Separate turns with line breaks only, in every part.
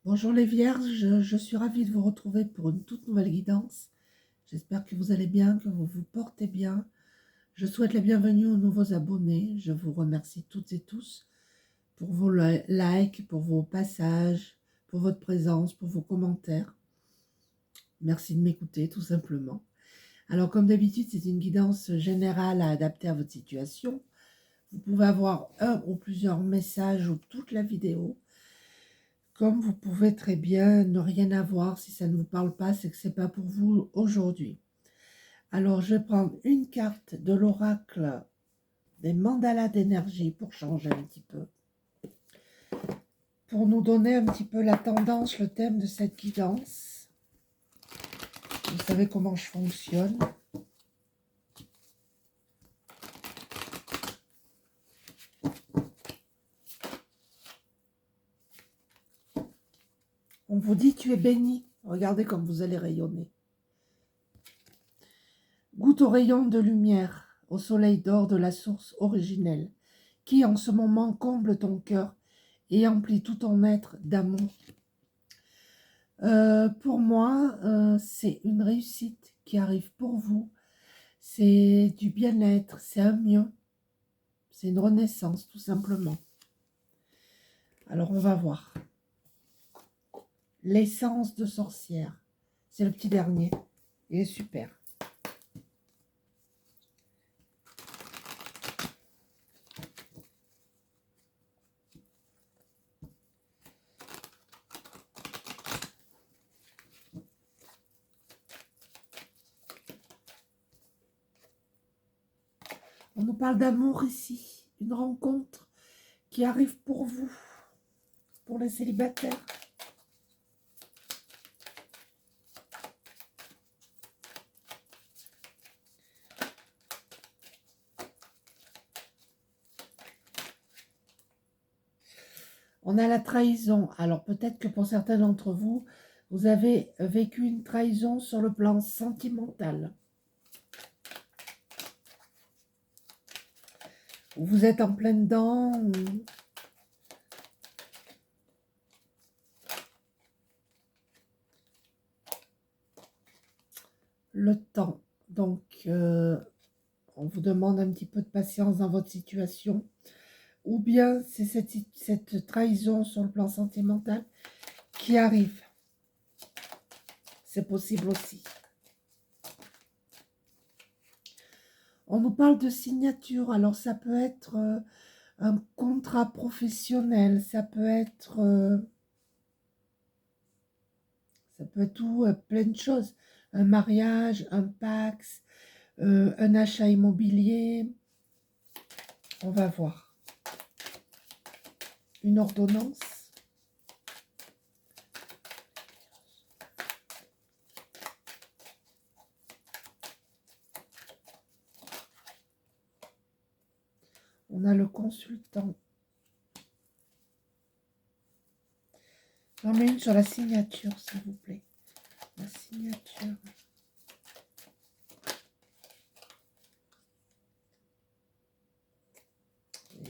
Bonjour les Vierges, je suis ravie de vous retrouver pour une toute nouvelle guidance. J'espère que vous allez bien, que vous vous portez bien. Je souhaite la bienvenue aux nouveaux abonnés. Je vous remercie toutes et tous pour vos likes, pour vos passages, pour votre présence, pour vos commentaires. Merci de m'écouter tout simplement. Alors comme d'habitude, c'est une guidance générale à adapter à votre situation. Vous pouvez avoir un ou plusieurs messages ou toute la vidéo. Comme vous pouvez très bien ne rien avoir, si ça ne vous parle pas, c'est que ce n'est pas pour vous aujourd'hui. Alors, je vais prendre une carte de l'oracle des mandalas d'énergie pour changer un petit peu. Pour nous donner un petit peu la tendance, le thème de cette guidance. Vous savez comment je fonctionne. On vous dit, tu es béni. Regardez comme vous allez rayonner. Goûte au rayon de lumière, au soleil d'or de la source originelle, qui en ce moment comble ton cœur et emplit tout ton être d'amour. Pour moi, c'est une réussite qui arrive pour vous. C'est du bien-être, c'est un mieux. C'est une renaissance, tout simplement. Alors, on va voir. L'essence de sorcière. C'est le petit dernier. Il est super. On nous parle d'amour ici. Une rencontre qui arrive pour vous, pour les célibataires. On a la trahison. Alors peut-être que pour certains d'entre vous, vous avez vécu une trahison sur le plan sentimental. Vous êtes en plein dedans. Le temps. Donc, on vous demande un petit peu de patience dans votre situation. Ou bien c'est cette trahison sur le plan sentimental qui arrive. C'est possible aussi. On nous parle de signature. Alors, ça peut être un contrat professionnel. Ça peut être tout, plein de choses. Un mariage, un Pacs, un achat immobilier. On va voir. Une ordonnance. On a le consultant. J'en mets une sur la signature, s'il vous plaît. La signature.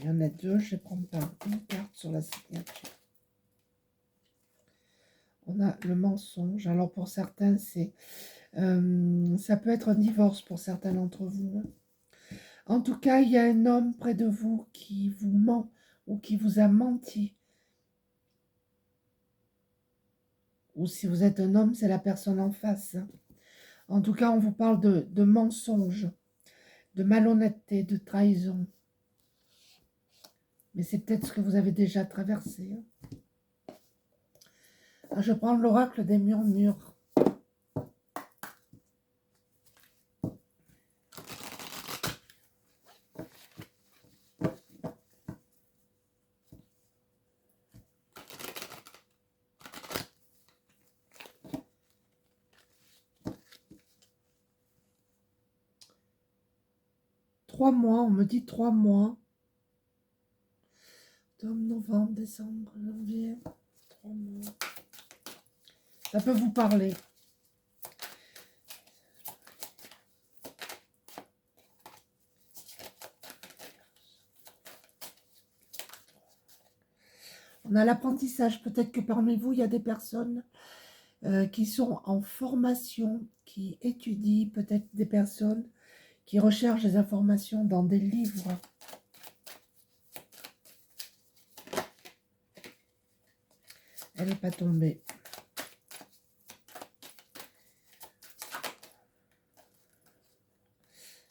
Il y en a deux, je vais prendre une carte sur la signature. On a le mensonge. Alors pour certains, c'est ça peut être un divorce pour certains d'entre vous. En tout cas, il y a un homme près de vous qui vous ment ou qui vous a menti. Ou si vous êtes un homme, c'est la personne en face. En tout cas, on vous parle de mensonge, de malhonnêteté, de trahison. Mais c'est peut-être ce que vous avez déjà traversé. Alors, je prends l'oracle des murmures. Trois mois, on me dit 3 mois. Octobre, novembre, décembre, janvier. 3 mois. Ça peut vous parler. On a l'apprentissage. Peut-être que parmi vous, il y a des personnes qui sont en formation, qui étudient, peut-être des personnes qui recherchent des informations dans des livres. Elle n'est pas tombée.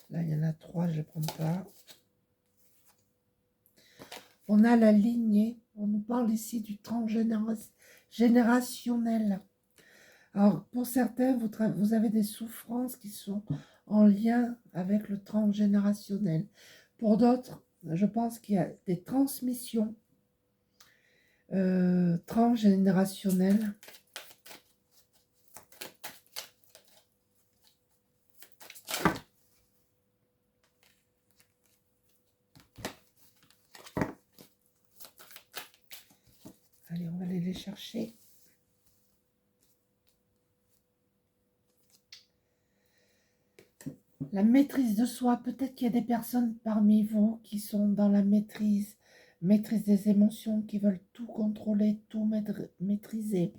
Là, il y en a 3, je ne les prends pas. On a la lignée. On nous parle ici du transgénérationnel. Alors, pour certains, vous avez des souffrances qui sont en lien avec le transgénérationnel. Pour d'autres, je pense qu'il y a des transmissions transgénérationnelles. Allez, on va aller les chercher. La maîtrise de soi. Peut-être qu'il y a des personnes parmi vous qui sont dans la maîtrise des émotions, qui veulent tout contrôler, tout maîtriser.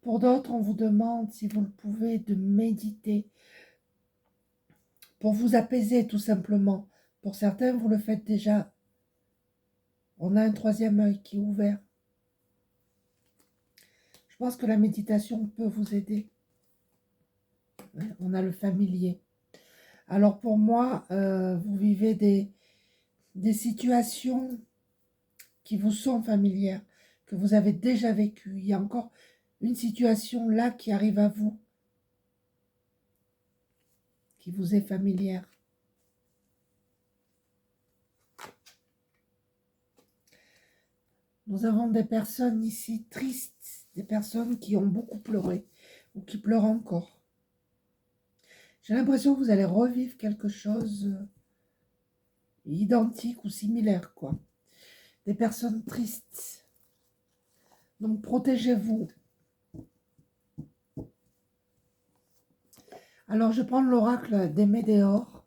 Pour d'autres, on vous demande, si vous le pouvez, de méditer pour vous apaiser tout simplement. Pour certains, vous le faites déjà. On a un 3e œil qui est ouvert. Je pense que la méditation peut vous aider. On a le familier. Alors pour moi, vous vivez des situations qui vous sont familières, que vous avez déjà vécues. Il y a encore une situation là qui arrive à vous, qui vous est familière. Nous avons des personnes ici tristes, des personnes qui ont beaucoup pleuré ou qui pleurent encore. J'ai l'impression que vous allez revivre quelque chose identique ou similaire, quoi. Des personnes tristes. Donc protégez-vous. Alors je prends l'oracle des Médéors.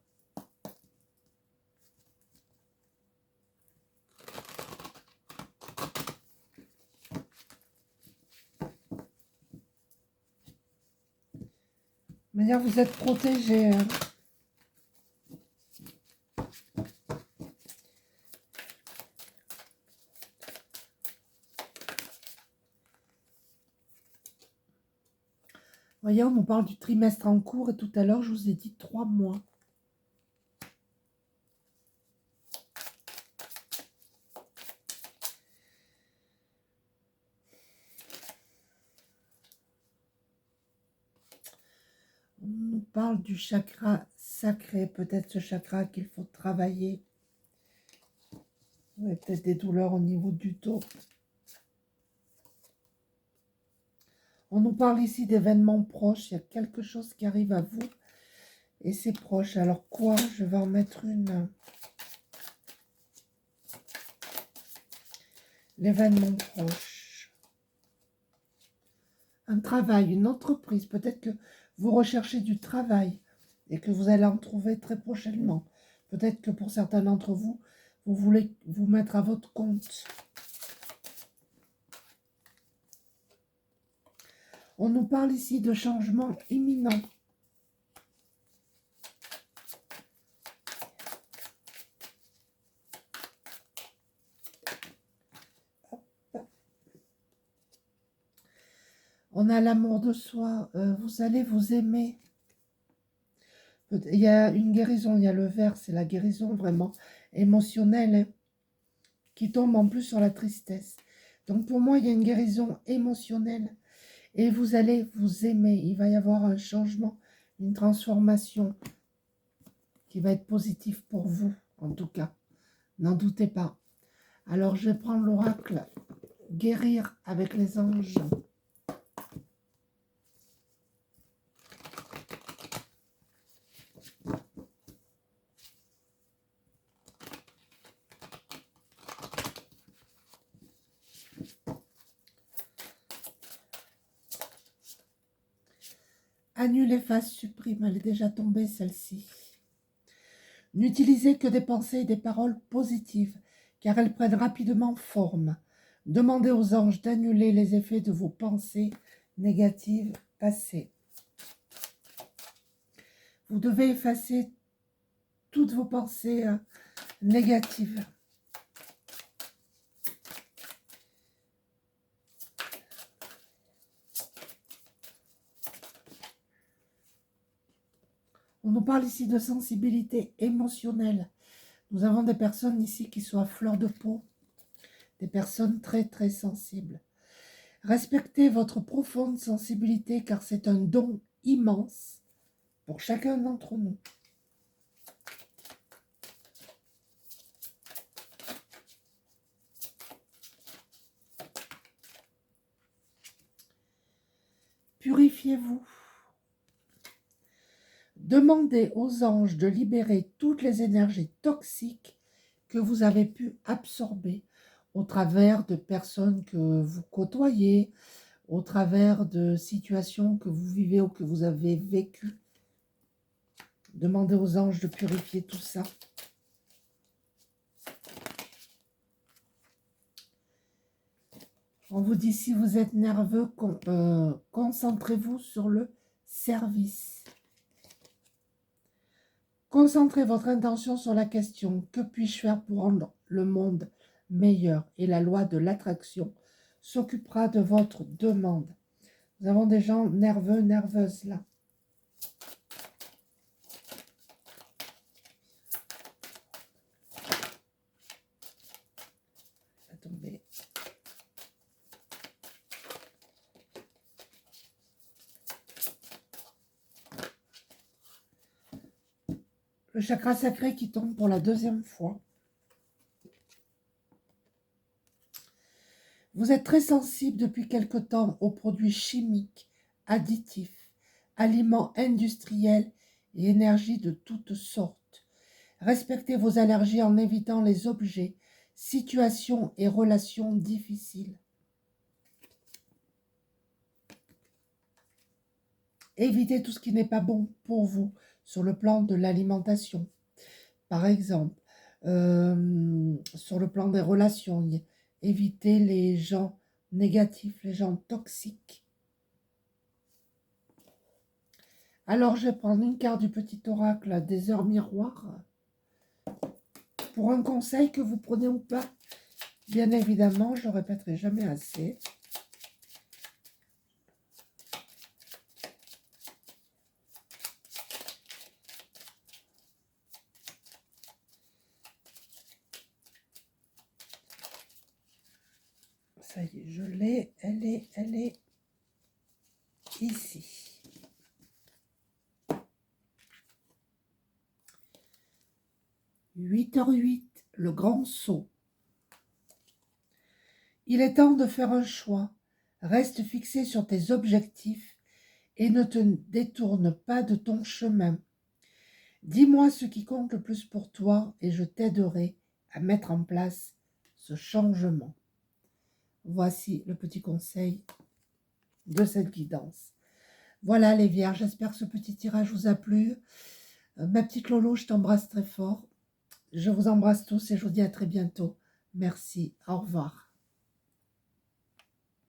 D'ailleurs, vous êtes protégés. Voyez, on nous parle du trimestre en cours et tout à l'heure, je vous ai dit 3 mois. On nous parle du chakra sacré, peut-être ce chakra qu'il faut travailler. Vous avez peut-être des douleurs au niveau du dos. On nous parle ici d'événements proches. Il y a quelque chose qui arrive à vous et c'est proche. Alors quoi? Je vais en mettre une. L'événement proche. Un travail, une entreprise. Peut-être que vous recherchez du travail et que vous allez en trouver très prochainement. Peut-être que pour certains d'entre vous, vous voulez vous mettre à votre compte. On nous parle ici de changements imminents. On a l'amour de soi. Vous allez vous aimer. Il y a une guérison. Il y a le vert. C'est la guérison vraiment émotionnelle, hein, qui tombe en plus sur la tristesse. Donc pour moi, il y a une guérison émotionnelle. Et vous allez vous aimer. Il va y avoir un changement, une transformation qui va être positive pour vous, en tout cas. N'en doutez pas. Alors, je vais prendre l'oracle « Guérir avec les anges ». Annule, efface, supprime. Elle est déjà tombée, celle-ci. N'utilisez que des pensées et des paroles positives, car elles prennent rapidement forme. Demandez aux anges d'annuler les effets de vos pensées négatives passées. Vous devez effacer toutes vos pensées négatives. On nous parle ici de sensibilité émotionnelle. Nous avons des personnes ici qui sont à fleur de peau, des personnes très très sensibles. Respectez votre profonde sensibilité car c'est un don immense pour chacun d'entre nous. Purifiez-vous. Demandez aux anges de libérer toutes les énergies toxiques que vous avez pu absorber au travers de personnes que vous côtoyez, au travers de situations que vous vivez ou que vous avez vécues. Demandez aux anges de purifier tout ça. On vous dit, si vous êtes nerveux, concentrez-vous sur le service. Concentrez votre intention sur la question « Que puis-je faire pour rendre le monde meilleur ?» Et la loi de l'attraction s'occupera de votre demande. Nous avons des gens nerveux, nerveuses là. Ça va tomber. Le chakra sacré qui tombe pour la deuxième fois. Vous êtes très sensible depuis quelque temps aux produits chimiques, additifs, aliments industriels et énergies de toutes sortes. Respectez vos allergies en évitant les objets, situations et relations difficiles. Évitez tout ce qui n'est pas bon pour vous sur le plan de l'alimentation. Par exemple, sur le plan des relations, évitez les gens négatifs, les gens toxiques. Alors, je vais prendre une carte du petit oracle des heures miroirs pour un conseil que vous prenez ou pas. Bien évidemment, je ne répéterai jamais assez. Ça y est, je l'ai, elle est ici. « 8h08, le grand saut. Il est temps de faire un choix. Reste fixé sur tes objectifs et ne te détourne pas de ton chemin. Dis-moi ce qui compte le plus pour toi et je t'aiderai à mettre en place ce changement. » Voici le petit conseil de cette guidance. Voilà les vierges, j'espère que ce petit tirage vous a plu. Ma petite Lolo, je t'embrasse très fort. Je vous embrasse tous et je vous dis à très bientôt. Merci, au revoir.